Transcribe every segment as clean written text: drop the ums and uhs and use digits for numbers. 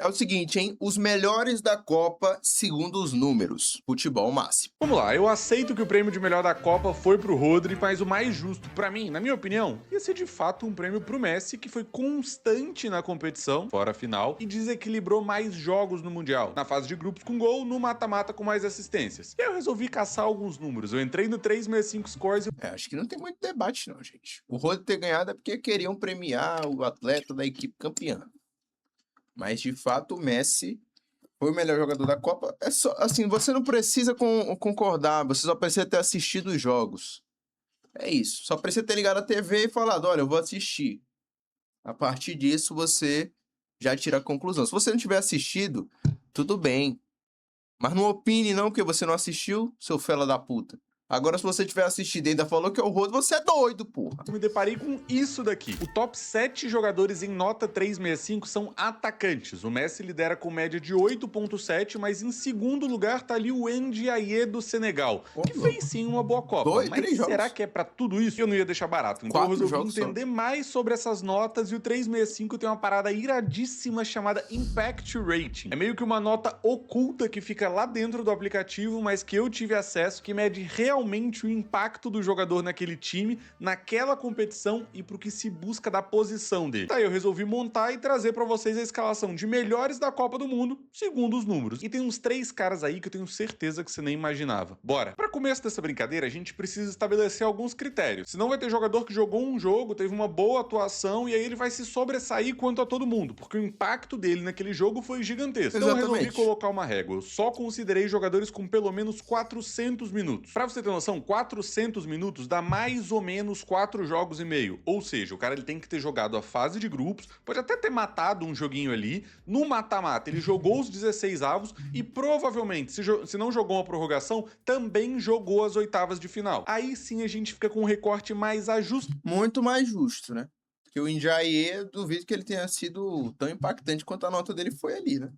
É o seguinte, hein? Os melhores da Copa segundo os números. Futebol máximo. Vamos lá, eu aceito que o prêmio de melhor da Copa foi pro Rodri, mas o mais justo pra mim, na minha opinião, ia ser de fato um prêmio pro Messi, que foi constante na competição, fora a final, e desequilibrou mais jogos no Mundial, na fase de grupos com gol, no mata-mata com mais assistências. E aí eu resolvi caçar alguns números, eu entrei no 365 Scores e Acho que não tem muito debate não, gente. O Rodri ter ganhado é porque queriam premiar o atleta da equipe campeã. Mas, de fato, o Messi foi o melhor jogador da Copa. É só, assim, você não precisa concordar, você só precisa ter assistido os jogos. É isso. Só precisa ter ligado a TV e falado, olha, eu vou assistir. A partir disso, você já tira a conclusão. Se você não tiver assistido, tudo bem. Mas não opine não, porque você não assistiu, seu fela da puta. Agora, se você tiver assistido e ainda falou que é o Rodri, você é doido, porra. eu me deparei com isso daqui. O top 7 jogadores em nota 365 são atacantes. O Messi lidera com média de 8.7, mas em segundo lugar tá ali o Ndiaye do Senegal, que fez sim uma boa Copa. Mas Três será jogos. que é pra tudo isso? Eu não ia deixar barato. Então eu 4 resolvi jogos só. entender mais sobre essas notas e o 365 tem uma parada iradíssima chamada Impact Rating. É meio que uma nota oculta que fica lá dentro do aplicativo, mas que eu tive acesso, que mede realmente o impacto do jogador naquele time, naquela competição e pro que se busca da posição dele. Daí eu resolvi montar e trazer pra vocês a escalação de melhores da Copa do Mundo, segundo os números. E tem uns 3 caras aí que eu tenho certeza que você nem imaginava. Bora! Pra começo dessa brincadeira, a gente precisa estabelecer alguns critérios. Senão vai ter jogador que jogou um jogo, teve uma boa atuação e aí ele vai se sobressair quanto a todo mundo, porque o impacto dele naquele jogo foi gigantesco. Então eu resolvi colocar uma régua. Eu só considerei jogadores com pelo menos 400 minutos. Pra você ter noção, 400 minutos dá mais ou menos 4 jogos e meio. Ou seja, o cara ele tem que ter jogado a fase de grupos, pode até ter matado um joguinho ali. No mata-mata, ele jogou os 16 avos e provavelmente, se não jogou uma prorrogação, também jogou as oitavas de final. Aí sim a gente fica com um recorte mais ajustado. Muito mais justo, né? Porque o Ndiaye, duvido que ele tenha sido tão impactante quanto a nota dele foi ali, né?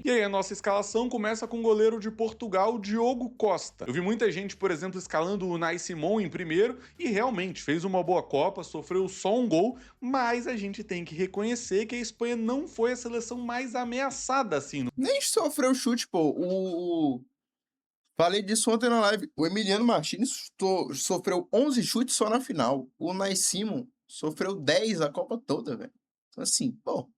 E aí a nossa escalação começa com o goleiro de Portugal, Diogo Costa. Eu vi muita gente, por exemplo, escalando o Unai Simon em primeiro e realmente fez uma boa Copa, sofreu só um gol, mas a gente tem que reconhecer que a Espanha não foi a seleção mais ameaçada assim. Nem sofreu chute, pô. Falei disso ontem na live. O Emiliano Martínez sofreu 11 chutes só na final. O Unai Simon sofreu 10 a Copa toda, velho. Então, assim, pô,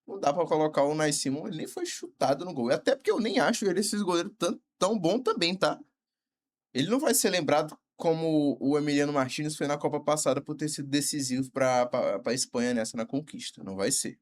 não dá pra colocar o Unai Simon, ele nem foi chutado no gol. Até porque eu nem acho ele esses goleiros tão bom também, tá? Ele não vai ser lembrado como o Emiliano Martínez foi na Copa passada por ter sido decisivo pra Espanha nessa na conquista. Não vai ser.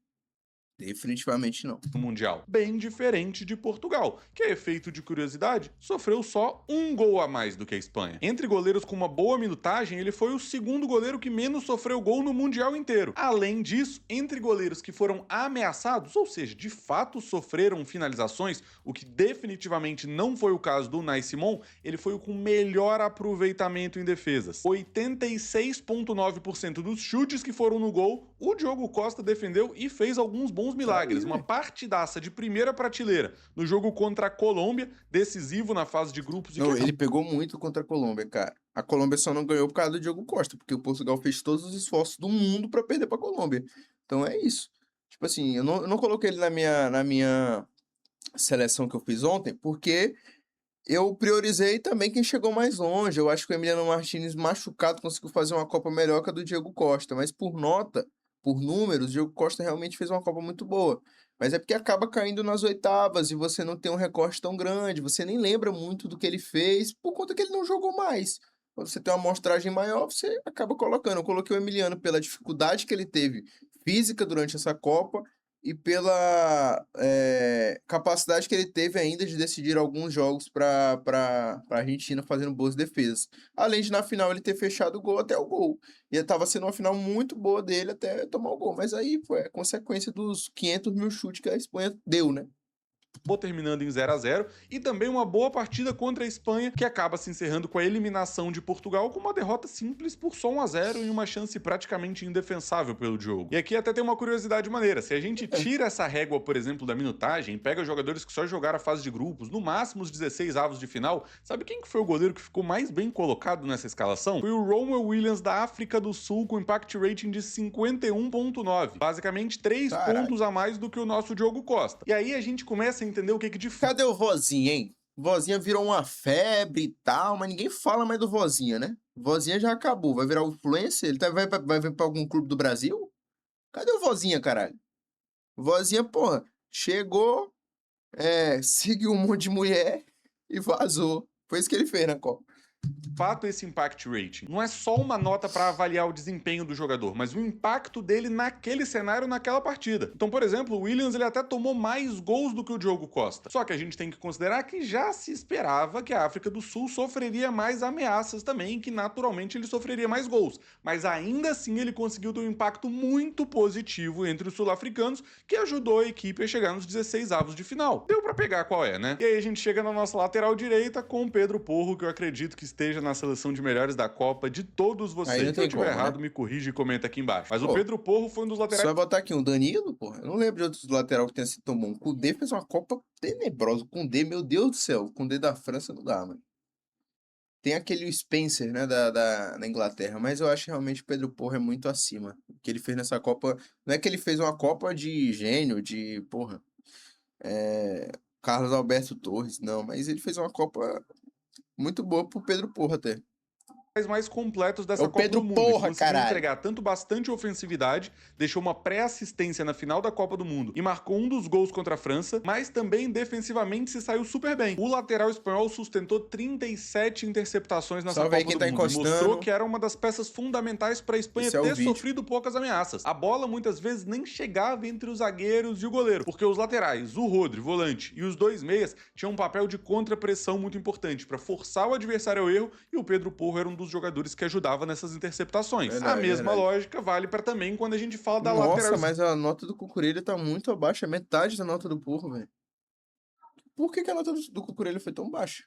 Definitivamente não. No Mundial, bem diferente de Portugal, que, a efeito de curiosidade, sofreu só um gol a mais do que a Espanha. Entre goleiros com uma boa minutagem, ele foi o segundo goleiro que menos sofreu gol no Mundial inteiro. Além disso, entre goleiros que foram ameaçados, ou seja, de fato sofreram finalizações, o que definitivamente não foi o caso do Unai Simon, ele foi o com melhor aproveitamento em defesas. 86,9% dos chutes que foram no gol, o Diogo Costa defendeu e fez alguns bons milagres. Uma partidaça de primeira prateleira no jogo contra a Colômbia, decisivo na fase de grupos. Não, ele pegou muito contra a Colômbia, cara. A Colômbia só não ganhou por causa do Diogo Costa, porque o Portugal fez todos os esforços do mundo pra perder pra Colômbia. Então é isso. Tipo assim, eu não coloquei ele na minha seleção que eu fiz ontem, porque eu priorizei também quem chegou mais longe. Eu acho que o Emiliano Martínez, machucado, conseguiu fazer uma Copa melhor que a do Diego Costa. Mas por nota, por números, o Diego Costa realmente fez uma Copa muito boa. Mas é porque acaba caindo nas oitavas e você não tem um recorte tão grande. Você nem lembra muito do que ele fez, por conta que ele não jogou mais. Quando você tem uma amostragem maior, você acaba colocando. Eu coloquei o Emiliano pela dificuldade que ele teve física durante essa Copa e pela capacidade que ele teve ainda de decidir alguns jogos para a Argentina fazendo boas defesas. Além de, na final, ele ter fechado o gol até o gol. E estava sendo uma final muito boa dele até tomar o gol. Mas aí foi a consequência dos 500 mil chutes que a Espanha deu, né? acabou terminando em 0-0, e também uma boa partida contra a Espanha, que acaba se encerrando com a eliminação de Portugal com uma derrota simples por só 1-0 e uma chance praticamente indefensável pelo jogo. E aqui até tem uma curiosidade maneira, se a gente tira essa régua, por exemplo, da minutagem, pega jogadores que só jogaram a fase de grupos, no máximo os 16 avos de final, sabe quem que foi o goleiro que ficou mais bem colocado nessa escalação? Foi o Ronwen Williams da África do Sul com impact rating de 51.9, basicamente 3 Caralho. pontos a mais do que o nosso Diogo Costa. E aí a gente começa a entender o que de fato. Cadê o Vozinha, hein? Vozinha virou uma febre e tal, mas ninguém fala mais do Vozinha, né? Vozinha já acabou, vai virar influencer? Ele vai vir pra algum clube do Brasil? Cadê o Vozinha, caralho? Vozinha, porra, chegou, seguiu um monte de mulher e vazou. Foi isso que ele fez na Copa. Fato, esse impact rating não é só uma nota para avaliar o desempenho do jogador, mas o impacto dele naquele cenário, naquela partida. Então, por exemplo, o Williams ele até tomou mais gols do que o Diogo Costa. Só que a gente tem que considerar que já se esperava que a África do Sul sofreria mais ameaças também, que naturalmente ele sofreria mais gols. Mas ainda assim ele conseguiu ter um impacto muito positivo entre os sul-africanos, que ajudou a equipe a chegar nos 16 avos de final. Deu para pegar qual é, né? E aí a gente chega na nossa lateral direita com o Pedro Porro, que eu acredito que esteja na seleção de melhores da Copa de todos vocês. Se eu estiver errado, me corrige e comenta aqui embaixo. Mas o Pedro Porro foi um dos laterais. Só vai botar aqui um Danilo, porra. Eu não lembro de outros lateral que tenha sido tão bom. O Koundé fez uma Copa tenebrosa. O Koundé, meu Deus do céu. O Koundé da França não dá, mano. Tem aquele Spencer, né, da Inglaterra, mas eu acho que realmente o Pedro Porro é muito acima. O que ele fez nessa Copa. Não é que ele fez uma Copa de gênio, de, porra. Carlos Alberto Torres, não, mas ele fez uma Copa muito boa pro Pedro Porro até. Mais completos dessa É o Copa Pedro do Mundo. Porra, Ele conseguiu caralho. entregar tanto bastante ofensividade, deixou uma pré-assistência na final da Copa do Mundo e marcou um dos gols contra a França, mas também defensivamente se saiu super bem. O lateral espanhol sustentou 37 interceptações nessa Copa do Mundo e mostrou que era uma das peças fundamentais para a Espanha ter sofrido poucas ameaças. A bola muitas vezes nem chegava entre os zagueiros e o goleiro, porque os laterais, o Rodri, volante, e os dois meias tinham um papel de contra-pressão muito importante para forçar o adversário ao erro, e o Pedro Porro era um dos jogadores que ajudava nessas interceptações. A mesma lógica vale para também quando a gente fala da lateral. Nossa, mas a nota do Cucurella tá muito abaixo, é metade da nota do Porro, velho. Por que a nota do Cucurella foi tão baixa?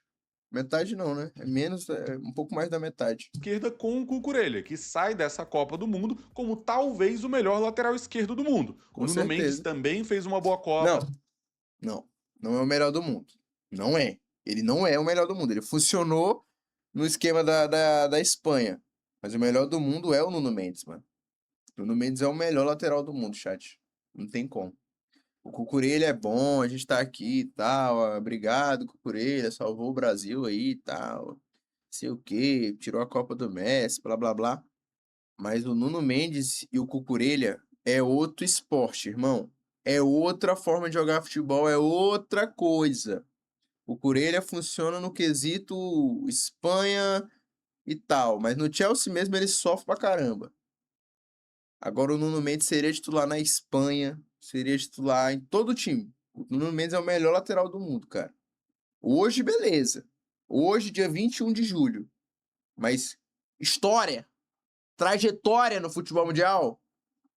Metade não, né? É menos, um pouco mais da metade. Esquerda com o Cucurella, que sai dessa Copa do Mundo como talvez o melhor lateral esquerdo do mundo. O Nuno Mendes também fez uma boa Copa. Não é o melhor do mundo. Não é. Ele não é o melhor do mundo. Ele funcionou no esquema da Espanha. Mas o melhor do mundo é o Nuno Mendes, mano. O Nuno Mendes é o melhor lateral do mundo, chat. Não tem como. O Cucurella é bom, a gente tá aqui e tal. Obrigado, Cucurella, salvou o Brasil aí e tal. Sei o quê, tirou a Copa do Messi, blá blá blá. Mas o Nuno Mendes e o Cucurella é outro esporte, irmão. É outra forma de jogar futebol, é outra coisa. O Cucurella funciona no quesito Espanha e tal, mas no Chelsea mesmo ele sofre pra caramba. Agora o Nuno Mendes seria titular na Espanha, seria titular em todo o time. O Nuno Mendes é o melhor lateral do mundo, cara. Hoje, beleza. Hoje, dia 21 de julho. Mas história, trajetória no futebol mundial,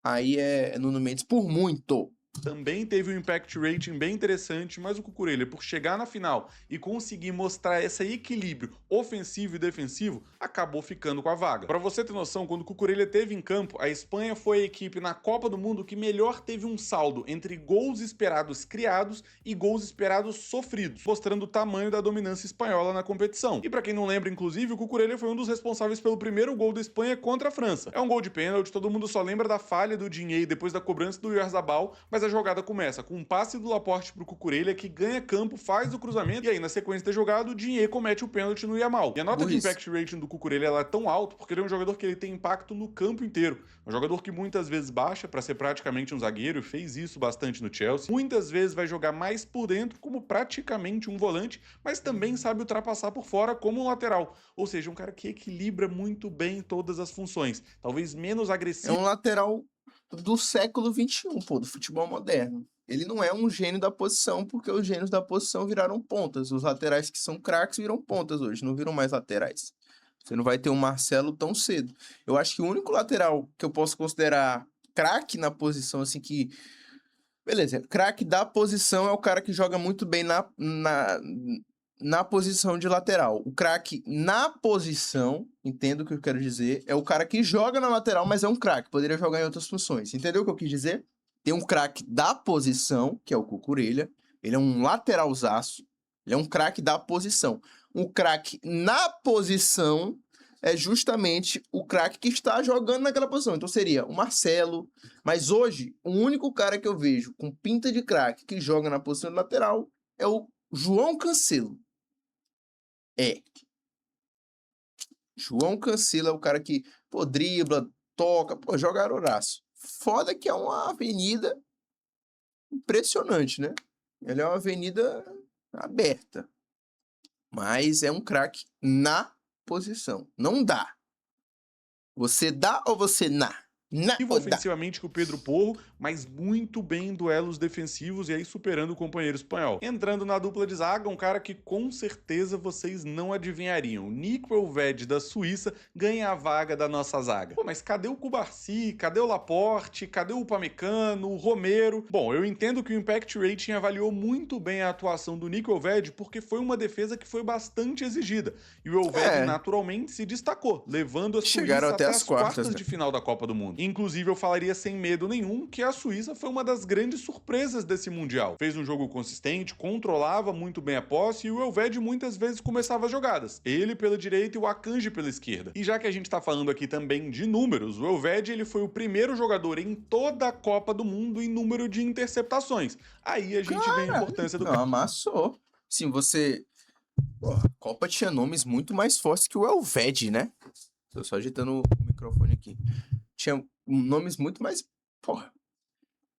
aí é Nuno Mendes por muito. Também teve um impact rating bem interessante, mas o Cucurella, por chegar na final e conseguir mostrar esse equilíbrio ofensivo e defensivo, acabou ficando com a vaga. Para você ter noção, quando o Cucurella esteve em campo, a Espanha foi a equipe na Copa do Mundo que melhor teve um saldo entre gols esperados criados e gols esperados sofridos, mostrando o tamanho da dominância espanhola na competição. E para quem não lembra, inclusive, o Cucurella foi um dos responsáveis pelo primeiro gol da Espanha contra a França. É um gol de pênalti, todo mundo só lembra da falha do Digne depois da cobrança do Oyarzabal, mas a jogada começa com um passe do Laporte pro Cucurella, que ganha campo, faz o cruzamento, e aí na sequência da jogada o Digne comete o pênalti no Yamal. E a nota de impact rating do Cucurella ela é tão alta porque ele é um jogador que ele tem impacto no campo inteiro. Um jogador que muitas vezes baixa para ser praticamente um zagueiro, e fez isso bastante no Chelsea. Muitas vezes vai jogar mais por dentro como praticamente um volante, mas também sabe ultrapassar por fora como um lateral. Ou seja, um cara que equilibra muito bem todas as funções. Talvez menos agressivo. É um lateral do século XXI, pô, do futebol moderno. Ele não é um gênio da posição, porque os gênios da posição viraram pontas. Os laterais que são craques viram pontas hoje, não viram mais laterais. Você não vai ter um Marcelo tão cedo. Eu acho que o único lateral que eu posso considerar craque na posição, assim, que Beleza, craque da posição é o cara que joga muito bem na posição de lateral. O craque na posição, entendo o que eu quero dizer, é o cara que joga na lateral, mas é um craque, poderia jogar em outras funções. Entendeu o que eu quis dizer? Tem um craque da posição, que é o Cucurella, ele é um lateralzaço, ele é um craque da posição. Um craque na posição é justamente o craque que está jogando naquela posição. Então seria o Marcelo, mas hoje o único cara que eu vejo com pinta de craque que joga na posição de lateral é o João Cancelo. João Cancelo é o cara que, pô, dribla, toca, pô, joga aroraço. Foda que é uma avenida impressionante, né? Ele é uma avenida aberta, mas é um craque na posição. Não dá. Você dá ou você na? Na ou dá? Ofensivamente com o Pedro Porro, mas muito bem em duelos defensivos e aí superando o companheiro espanhol. Entrando na dupla de zaga, um cara que com certeza vocês não adivinhariam. Nico Elvedi da Suíça ganha a vaga da nossa zaga. Pô, mas cadê o Cubarsí? Cadê o Laporte? Cadê o Upamecano? O Romero? Bom, eu entendo que o Impact Rating avaliou muito bem a atuação do Nico Elvedi porque foi uma defesa que foi bastante exigida. E o Elvedi naturalmente se destacou, levando a Suíça até as quartas de final da Copa do Mundo. Inclusive, eu falaria sem medo nenhum que a Suíça foi uma das grandes surpresas desse Mundial. Fez um jogo consistente, controlava muito bem a posse e o Elvedi muitas vezes começava as jogadas. Ele pela direita e o Akanji pela esquerda. E já que a gente tá falando aqui também de números, o Elvedi ele foi o primeiro jogador em toda a Copa do Mundo em número de interceptações. Aí a gente vê a importância do cara. Amassou. Sim, você... Pô, a Copa tinha nomes muito mais fortes que o Elvedi, né? Tô só agitando o microfone aqui. Tinha nomes muito mais... Porra.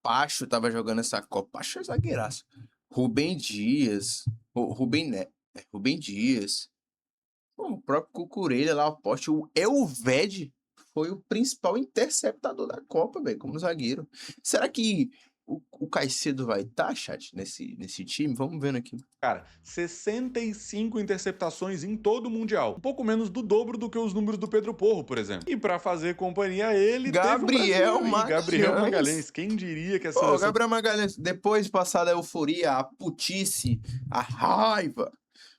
Pacho tava jogando essa Copa. Pacho é zagueiraço. Rubem Dias. Rubem Dias. Pô, o próprio Cucurella lá, o poste. O Elvedi foi o principal interceptador da Copa, velho, como zagueiro. Será que o Caicedo vai estar, chat, nesse time? Vamos vendo aqui. Cara, 65 interceptações em todo o Mundial. Um pouco menos do dobro do que os números do Pedro Porro, por exemplo. E pra fazer companhia a ele, Gabriel Magalhães. Gabriel Magalhães. Quem diria que essa... Pô, Gabriel Magalhães, depois de passar a euforia, a putice, a raiva,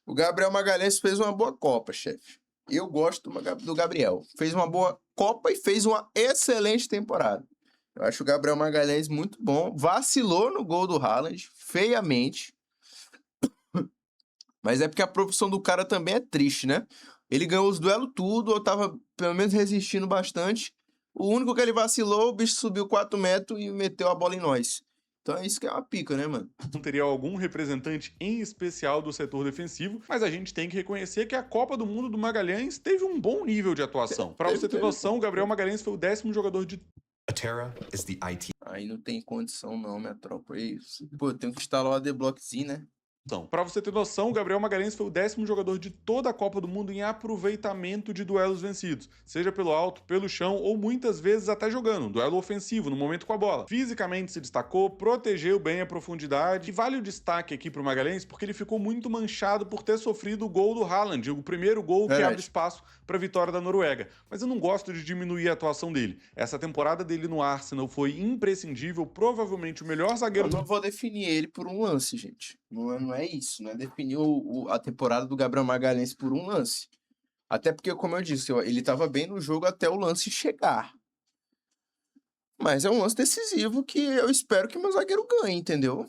o Gabriel Magalhães fez uma boa Copa, chefe. Eu gosto do Gabriel. Fez uma boa Copa e fez uma excelente temporada. Eu acho o Gabriel Magalhães muito bom. Vacilou no gol do Haaland, feiamente. Mas é porque a profissão do cara também é triste, né? Ele ganhou os duelos tudo, ou tava pelo menos resistindo bastante. O único que ele vacilou, o bicho subiu 4 metros e meteu a bola em nós. Então é isso que é uma pica, né, mano? Não teria algum representante em especial do setor defensivo, mas a gente tem que reconhecer que a Copa do Mundo do Magalhães teve um bom nível de atuação. Pra você ter noção, o Gabriel Magalhães foi o 10º jogador de... Aí não tem condição não, minha tropa. É isso. Pô, eu tenho que instalar o ADBlockzinho, né? Para você ter noção, o Gabriel Magalhães foi o 10º jogador de toda a Copa do Mundo em aproveitamento de duelos vencidos, seja pelo alto, pelo chão ou muitas vezes até jogando, um duelo ofensivo, no momento com a bola. Fisicamente se destacou, protegeu bem a profundidade e vale o destaque aqui pro Magalhães porque ele ficou muito manchado por ter sofrido o gol do Haaland, o primeiro gol que abre espaço para a vitória da Noruega. Mas eu não gosto de diminuir a atuação dele. Essa temporada dele no Arsenal foi imprescindível, provavelmente o melhor zagueiro do... Eu não vou definir ele por um lance, gente. Não é isso, né? Definir a temporada do Gabriel Magalhães por um lance. Até porque, como eu disse, ele estava bem no jogo até o lance chegar. Mas é um lance decisivo que eu espero que meu zagueiro ganhe, entendeu?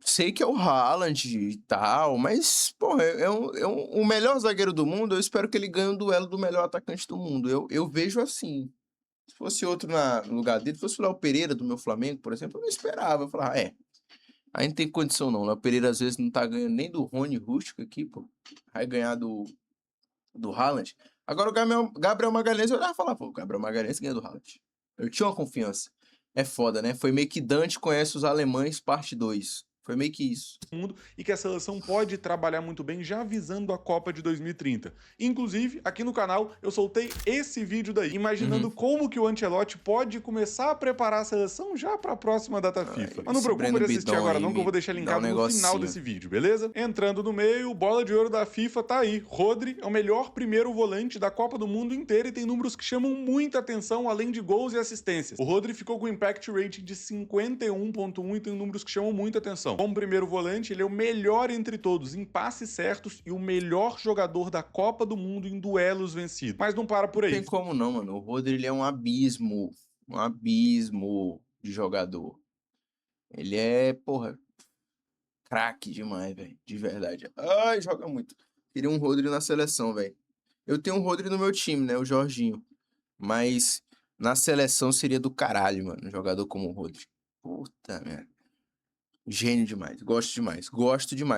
Sei que é o Haaland e tal, mas, porra, o melhor zagueiro do mundo, eu espero que ele ganhe um duelo do melhor atacante do mundo. Eu vejo assim. Se fosse outro no lugar dele, fosse o Léo Pereira do meu Flamengo, por exemplo, eu não esperava. Eu falava, aí não tem condição não. O Léo Pereira às vezes não tá ganhando nem do Rony Rústico aqui, pô. Vai ganhar do Haaland. Agora o Gabriel Magalhães, eu olhava e falava, pô, o Gabriel Magalhães ganha do Haaland. Eu tinha uma confiança. É foda, né? Foi meio que Dante conhece os alemães, parte 2. Foi meio que isso. mundo e que a seleção pode trabalhar muito bem já visando a Copa de 2030. Inclusive, aqui no canal eu soltei esse vídeo daí, imaginando como que o Ancelotti pode começar a preparar a seleção já para a próxima data FIFA. Mas não Esse preocupa Breno de assistir Bidon agora aí não, que eu vou me deixar dá um linkado no final negocinho. desse vídeo, beleza? Entrando no meio, bola de ouro da FIFA tá aí. Rodri é o melhor primeiro volante da Copa do Mundo inteira e tem números que chamam muita atenção, além de gols e assistências. O Rodri ficou com impact rating de 51.1 e tem números que chamam muita atenção. Como primeiro volante, ele é o melhor entre todos em passes certos e o melhor jogador da Copa do Mundo em duelos vencidos. Mas não para por Não aí. tem como não, mano. O Rodri, ele é um abismo de jogador. Ele é, porra, craque demais, velho, de verdade. Ai, joga muito. Queria um Rodri na seleção, velho. Eu tenho um Rodri no meu time, né, o Jorginho. Mas na seleção seria do caralho, mano, um jogador como o Rodri. Puta merda. Gênio demais, gosto demais.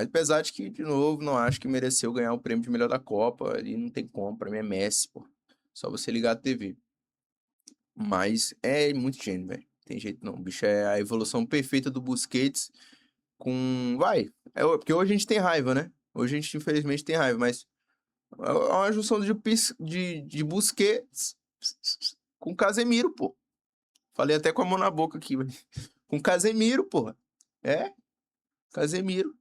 Apesar de que, de novo, não acho que mereceu ganhar o prêmio de melhor da Copa. Ali não tem como, pra mim é Messi, pô. Só você ligar a TV. Mas é muito gênio, velho. Tem jeito não. O bicho é a evolução perfeita do Busquets com... porque hoje a gente tem raiva, né? Hoje a gente, infelizmente, tem raiva, mas é uma junção de Busquets com Casemiro, pô. Falei até com a mão na boca aqui, velho. Com Casemiro, porra. É, Casemiro.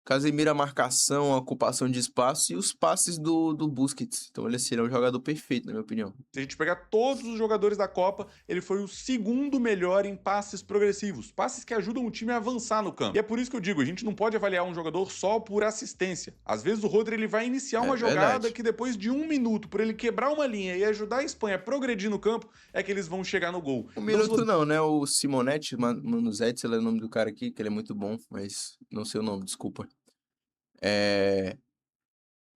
Casemiro, a marcação, a ocupação de espaço e os passes do Busquets. Então ele seria um jogador perfeito, na minha opinião. Se a gente pegar todos os jogadores da Copa, ele foi o segundo melhor em passes progressivos, passes que ajudam o time a avançar no campo. E é por isso que eu digo, a gente não pode avaliar um jogador só por assistência. Às vezes o Rodri ele vai iniciar uma jogada verdade. que depois de 1 minuto, por ele quebrar uma linha e ajudar a Espanha a progredir no campo, é que eles vão chegar no gol. Um Então, se minuto você- não, né? O Simonetti, Manuzete, sei lá o nome do cara aqui, que ele é muito bom, mas não sei o nome, desculpa.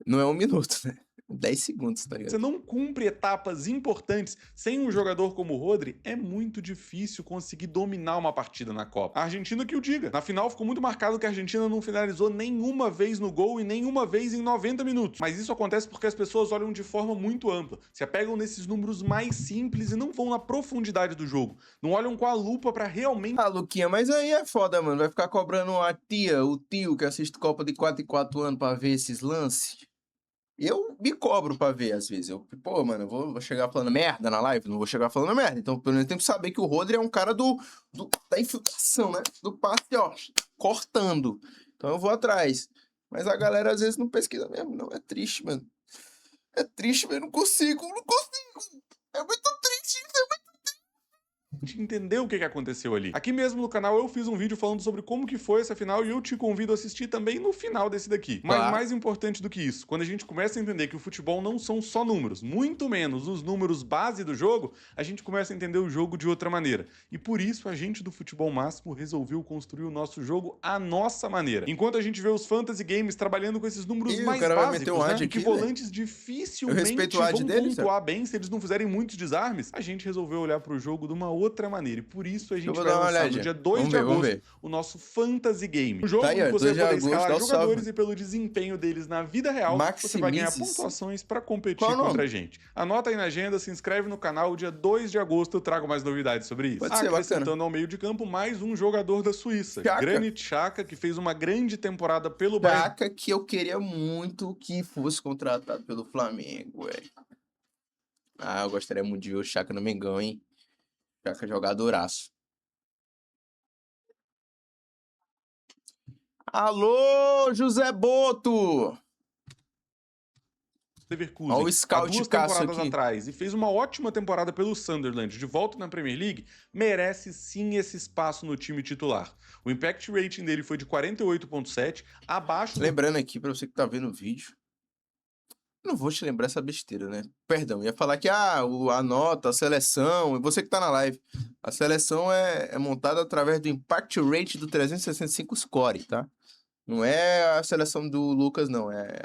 Não é 1 minuto, né? 10 segundos, tá ligado? Você não cumpre etapas importantes sem um jogador como o Rodri, é muito difícil conseguir dominar uma partida na Copa. A Argentina que o diga. Na final ficou muito marcado que a Argentina não finalizou nenhuma vez no gol e nenhuma vez em 90 minutos. Mas isso acontece porque as pessoas olham de forma muito ampla, se apegam nesses números mais simples e não vão na profundidade do jogo. Não olham com a lupa pra realmente... Ah, Luquinha, mas aí é foda, mano. Vai ficar cobrando o tio que assiste Copa de 4 em 4 anos pra ver esses lances. Eu me cobro pra ver, às vezes. Pô, mano, eu vou chegar falando merda na live? Não vou chegar falando merda. Então, pelo menos tem que saber que o Rodri é um cara da infiltração, né? Do passe, ó, cortando. Então eu vou atrás. Mas a galera às vezes não pesquisa mesmo, não. É triste, mano. É triste, mas eu não consigo. É muito triste. entender o que aconteceu ali. Aqui mesmo no canal eu fiz um vídeo falando sobre como que foi essa final e eu te convido a assistir também no final desse daqui. Mas Tá. mais importante do que isso, quando a gente começa a entender que o futebol não são só números, muito menos os números base do jogo, a gente começa a entender o jogo de outra maneira. E por isso a gente do Futebol Máximo resolveu construir o nosso jogo à nossa maneira. Enquanto a gente vê os fantasy games trabalhando com esses números Ih, o mais cara vai básicos, meter um ad né? Que aqui, velho. volantes Eu dificilmente respeito o ad vão dele, pontuar bem se eles não fizerem muitos desarmes, a gente resolveu olhar pro jogo de uma outra maneira. E por isso a Eu gente vou vai dar uma lançar no olhadinha. dia 2 Vamos de ver, vamos agosto ver. o nosso Fantasy Game. Um jogo Tá aí, ó, que você 2 de vai poder agosto, escalar dá o salve, jogadores mano. e pelo desempenho deles na vida real, você vai ganhar Maximizes. pontuações para competir Qual o nome? contra a gente. Anota aí na agenda, se inscreve no canal, dia 2 de agosto eu trago mais novidades sobre isso. Pode ser, Acrescentando bacana. ao meio de campo mais um jogador da Suíça, Xhaka. Granit Xhaka, que fez uma grande temporada pelo Bayern. Xhaka, que eu queria muito que fosse contratado pelo Flamengo, velho. Ah, eu gostaria muito de ver o Xhaka no Mengão, hein? Xhaka é jogadoraço. Alô, José Boto! Leverkusen, Olha o há scout 2 caço temporadas aqui. atrás e fez uma ótima temporada pelo Sunderland, de volta na Premier League, merece sim esse espaço no time titular. O impact rating dele foi de 48.7, abaixo do Lembrando aqui, pra você que tá vendo o vídeo, não vou te lembrar essa besteira, né? Perdão, ia falar que a nota, a seleção, você que tá na live, a seleção é montada através do impact rate do 365 score, tá? Não é a seleção do Lucas, não. É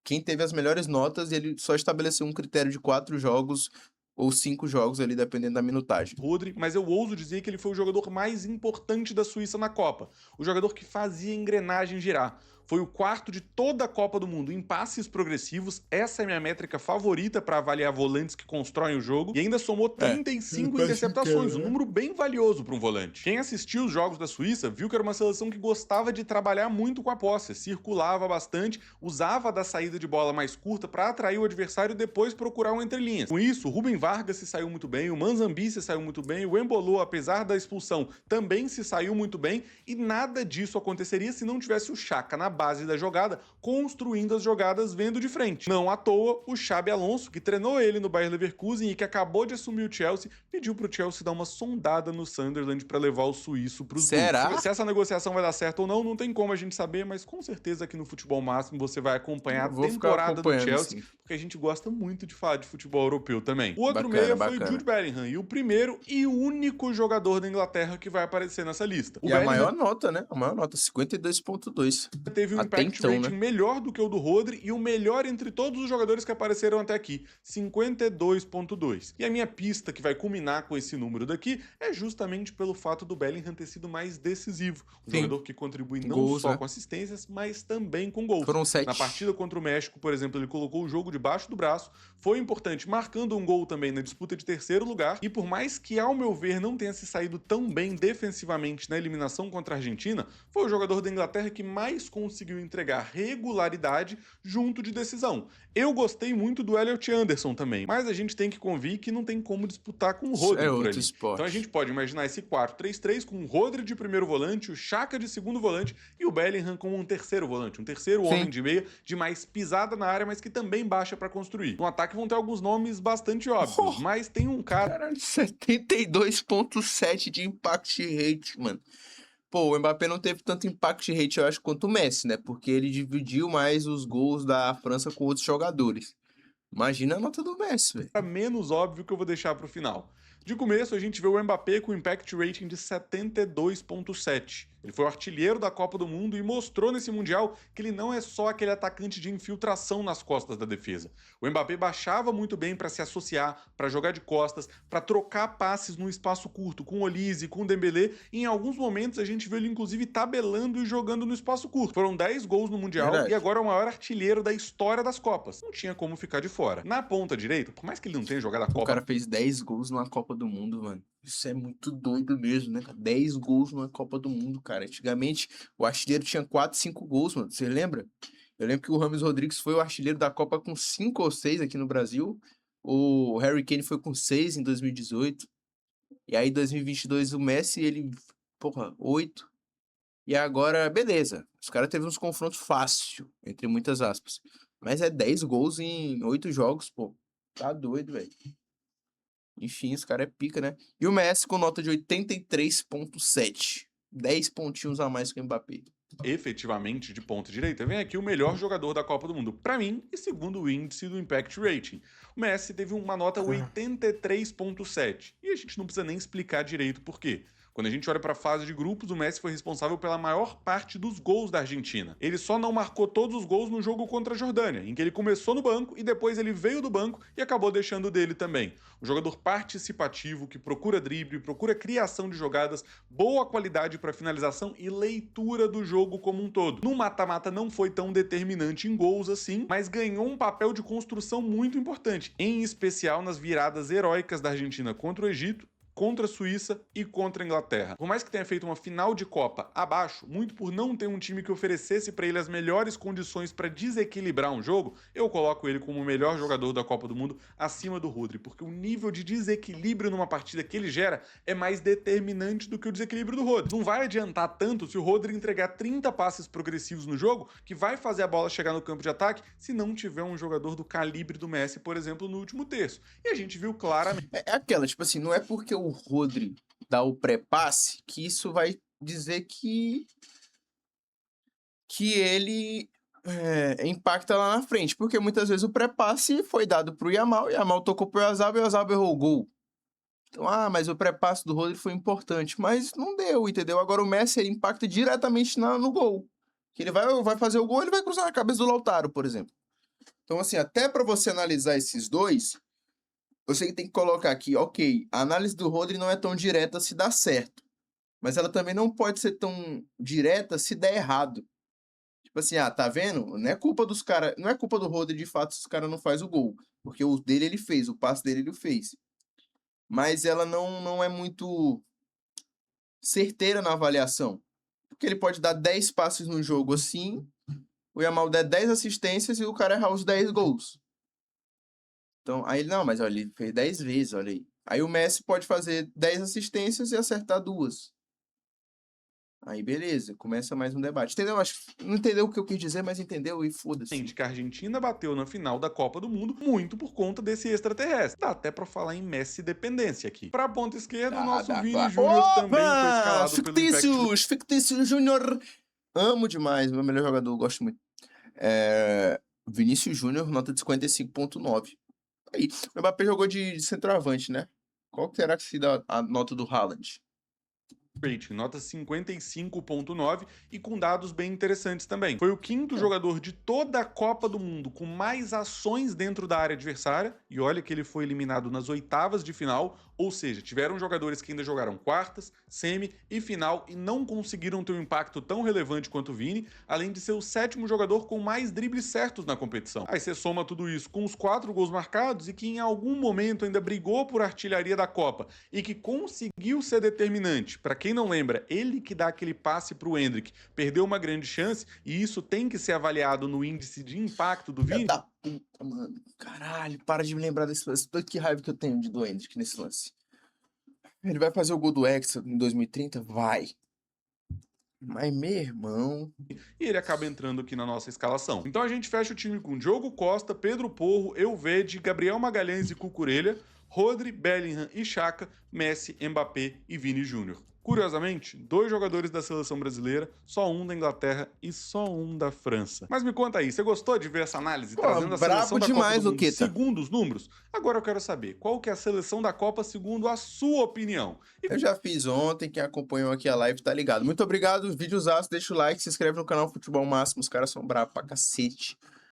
quem teve as melhores notas e ele só estabeleceu um critério de 4 jogos ou 5 jogos ali, dependendo da minutagem. Rodri, mas eu ouso dizer que ele foi o jogador mais importante da Suíça na Copa, o jogador que fazia a engrenagem girar. foi o quarto de toda a Copa do Mundo em passes progressivos. Essa é a minha métrica favorita para avaliar volantes que constroem o jogo. E ainda somou 35 interceptações, um número bem valioso para um volante. Quem assistiu os jogos da Suíça viu que era uma seleção que gostava de trabalhar muito com a posse, circulava bastante, usava da saída de bola mais curta para atrair o adversário e depois procurar um entrelinhas. Com isso, o Rubem Vargas se saiu muito bem, o Manzambi se saiu muito bem, o Embolo, apesar da expulsão, também se saiu muito bem, e nada disso aconteceria se não tivesse o Xhaka na base da jogada, construindo as jogadas vendo de frente. Não à toa, o Xabi Alonso, que treinou ele no Bayer Leverkusen e que acabou de assumir o Chelsea, pediu pro Chelsea dar uma sondada no Sunderland para levar o suíço pros Blues. Será? Se essa negociação vai dar certo ou não tem como a gente saber, mas com certeza aqui no Futebol Máximo você vai acompanhar a Eu vou ficar temporada do acompanhando, Chelsea, sim. porque a gente gosta muito de falar de futebol europeu também. O outro Bacana, meia foi o bacana. Jude Bellingham, e o primeiro e único jogador da Inglaterra que vai aparecer nessa lista. O E a Bellingham maior nota, né? A maior nota, 52.2. teve um Até impact então, rating né? melhor do que o do Rodri e o melhor entre todos os jogadores que apareceram até aqui, 52.2. E a minha pista que vai culminar com esse número daqui é justamente pelo fato do Bellingham ter sido mais decisivo. Um Sim. jogador que contribui não Gols, só né? com assistências, mas também com gols. Foram 7. Na partida contra o México, por exemplo, ele colocou o jogo debaixo do braço, foi importante, marcando um gol também na disputa de terceiro lugar, e por mais que, ao meu ver, não tenha se saído tão bem defensivamente na eliminação contra a Argentina, foi o jogador da Inglaterra que mais conseguiu entregar regularidade junto de decisão. Eu gostei muito do Elliot Anderson também, mas a gente tem que convir que não tem como disputar com o Isso Rodri é por outro ali. esporte. Então a gente pode imaginar esse 4-3-3 com o Rodri de primeiro volante, o Xhaka de segundo volante e o Bellingham como um terceiro volante, um terceiro Sim. homem de meia, de mais pisada na área, mas que também baixa para construir. No ataque vão ter alguns nomes bastante óbvios, mas tem um cara... Caralho, 72.7 de impact rate, mano. Pô, o Mbappé não teve tanto impact rate, eu acho, quanto o Messi, né? Porque ele dividiu mais os gols da França com outros jogadores. Imagina a nota do Messi, velho. menos óbvio que eu vou deixar para o final. De começo, a gente vê o Mbappé com impact rating de 72.7. Ele foi o artilheiro da Copa do Mundo e mostrou nesse Mundial que ele não é só aquele atacante de infiltração nas costas da defesa. O Mbappé baixava muito bem para se associar, para jogar de costas, para trocar passes num espaço curto com o Olise, com o Dembélé, e em alguns momentos a gente viu ele inclusive tabelando e jogando no espaço curto. Foram 10 gols no Mundial Verdade. e agora é o maior artilheiro da história das Copas. Não tinha como ficar de fora. Na ponta direita, por mais que ele não tenha jogado a O Copa cara fez 10 gols numa Copa do Mundo, mano. Isso é muito doido mesmo, né, cara? 10 gols numa Copa do Mundo, cara. Antigamente, o artilheiro tinha 4, 5 gols, mano. Você lembra? Eu lembro que o Rames Rodrigues foi o artilheiro da Copa com 5 ou 6 aqui no Brasil. O Harry Kane foi com 6 em 2018. E aí, em 2022, o Messi, ele... Porra, 8. E agora, beleza. Os caras teve uns confrontos fácil, entre muitas aspas. Mas é 10 gols em 8 jogos, pô. Tá doido, velho. Enfim, esse cara é pica, né? E o Messi com nota de 83.7. 10 pontinhos a mais que o Mbappé. efetivamente de ponta direita, vem aqui o melhor jogador da Copa do Mundo, para mim, e segundo o índice do Impact Rating. O Messi teve uma nota 83.7, e a gente não precisa nem explicar direito por quê. Quando a gente olha para a fase de grupos, o Messi foi responsável pela maior parte dos gols da Argentina. Ele só não marcou todos os gols no jogo contra a Jordânia, em que ele começou no banco e depois ele veio do banco e acabou deixando dele também. Um jogador participativo que procura drible, procura criação de jogadas, boa qualidade para finalização e leitura do jogo como um todo. No mata-mata não foi tão determinante em gols assim, mas ganhou um papel de construção muito importante, em especial nas viradas heróicas da Argentina contra o Egito, contra a Suíça e contra a Inglaterra. Por mais que tenha feito uma final de Copa abaixo, muito por não ter um time que oferecesse para ele as melhores condições para desequilibrar um jogo, eu coloco ele como o melhor jogador da Copa do Mundo acima do Rodri, porque o nível de desequilíbrio numa partida que ele gera é mais determinante do que o desequilíbrio do Rodri. Não vai adiantar tanto se o Rodri entregar 30 passes progressivos no jogo, que vai fazer a bola chegar no campo de ataque, se não tiver um jogador do calibre do Messi, por exemplo, no último terço. E a gente viu claramente. É aquela, tipo assim, não é porque o Rodri dá o pré-passe que isso vai dizer que ele impacta lá na frente. Porque muitas vezes o pré-passe foi dado pro Yamal, o Yamal tocou pro Oyarzabal e o Oyarzabal errou o gol. Então, mas o pré-passe do Rodri foi importante. Mas não deu, entendeu? Agora o Messi ele impacta diretamente no gol. Que ele vai fazer o gol, ele vai cruzar a cabeça do Lautaro, por exemplo. Então, assim, até para você analisar esses dois, você tem que colocar aqui, ok, a análise do Rodri não é tão direta se dá certo. Mas ela também não pode ser tão direta se der errado. Tipo assim, tá vendo? Não é culpa dos caras, não é culpa do Rodri de fato se os caras não faz o gol, porque o dele ele fez, o passe dele ele fez. Mas ela não é muito certeira na avaliação, porque ele pode dar 10 passes no jogo assim, o Yamal der 10 assistências e o cara errar os 10 gols. Então, aí ele, não, mas olha, ele fez 10 vezes, olha aí. Aí o Messi pode fazer 10 assistências e acertar 2. Aí beleza, começa mais um debate. Entendeu? Acho que não entendeu o que eu quis dizer, mas entendeu e foda-se. Que a Argentina bateu na final da Copa do Mundo muito por conta desse extraterrestre. Dá até pra falar em Messi dependência aqui. Pra ponta esquerda, o nosso Vini Júnior também foi escalado pelo Impact. Fictícios Júnior! Amo demais, meu melhor jogador, gosto muito. Vinícius Júnior, nota de 55.9. Aí, o Mbappé jogou de centroavante, né? Qual que será que se dá a nota do Haaland? Rating, nota 55.9 e com dados bem interessantes também. Foi o quinto jogador de toda a Copa do Mundo com mais ações dentro da área adversária, e olha que ele foi eliminado nas oitavas de final, ou seja, tiveram jogadores que ainda jogaram quartas, semi e final e não conseguiram ter um impacto tão relevante quanto o Vini, além de ser o sétimo jogador com mais dribles certos na competição. Aí você soma tudo isso com os 4 gols marcados e que em algum momento ainda brigou por artilharia da Copa e que conseguiu ser determinante. Para quem não lembra, ele que dá aquele passe para o Endrick perdeu uma grande chance e isso tem que ser avaliado no índice de impacto do Vini. Da puta, mano. Caralho, para de me lembrar desse lance. Que raiva que eu tenho do Endrick nesse lance. Ele vai fazer o gol do Hexa em 2030? Vai. Mas, meu irmão... E ele acaba entrando aqui na nossa escalação. Então a gente fecha o time com Diogo Costa, Pedro Porro, Elvede, Gabriel Magalhães e Cucurella, Rodri, Bellingham e Xhaka, Messi, Mbappé e Vini Júnior. Curiosamente, 2 jogadores da seleção brasileira, só um da Inglaterra e só um da França. Mas me conta aí, você gostou de ver essa análise trazendo a seleção da Copa do Mundo segundo os números? Agora eu quero saber, qual que é a seleção da Copa segundo a sua opinião? Eu já fiz ontem, quem acompanhou aqui a live tá ligado. Muito obrigado, videozaço, deixa o like, se inscreve no canal Futebol Máximo, os caras são bravos pra cacete.